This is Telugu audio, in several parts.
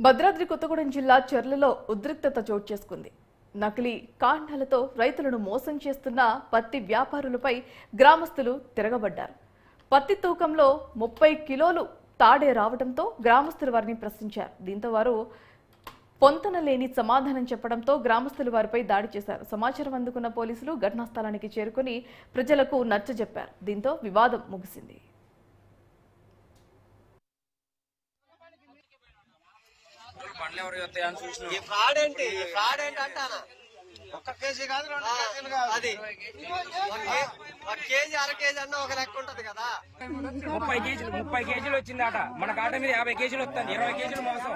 భద్రాద్రి కొత్తగూడెం జిల్లా చెర్లలో ఉద్రిక్తత చోటు చేసుకుంది. నకిలీ కాండాలతో రైతులను మోసం చేస్తున్న పత్తి వ్యాపారులపై గ్రామస్తులు తిరగబడ్డారు. పత్తి తూకంలో 30 కిలోలు తాడే రావడంతో గ్రామస్తులు వారిని ప్రశ్నించారు. దీంతో వారు పొంతన లేని సమాధానం చెప్పడంతో గ్రామస్తులు వారిపై దాడి చేశారు. సమాచారం అందుకున్న పోలీసులు ఘటనా స్థలానికి చేరుకుని ప్రజలకు నచ్చజెప్పారు. దీంతో వివాదం ముగిసింది. ఒక్క కేజీ కాదు, 2 కేజీలు కాదు. అది 1 కేజీ 1/2 కేజీ అన్న ఒక లెక్క ఉంటది కదా. 30 కేజీలు వచ్చిందట. మన కాట మీద 50 కేజీలు వస్తుంది. 20 కేజీలు మోసం.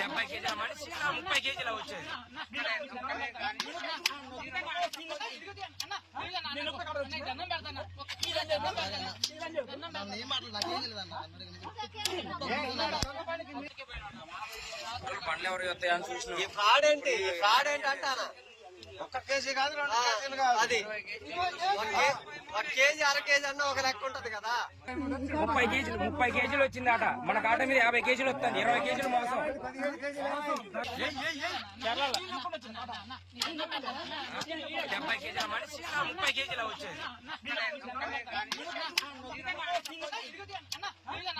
70 కేజీల మనిషి 30 కేజీల వచ్చేది. ఫ్రాడ్ ఏంటి అంటానా? ఒక్క కేజీ కాదు, 2 కేజీలు కాదు. అది 1 కేజీ 1/2 కేజీ అన్న ఒక లెక్క ఉంటది కదా. 30 కేజీలు వచ్చిందట. మన కాట మీద 50 కేజీలు వస్తుంది. 20 కేజీలు మోసం. 70 కేజీల మనిషి 30 కేజీల వచ్చేది.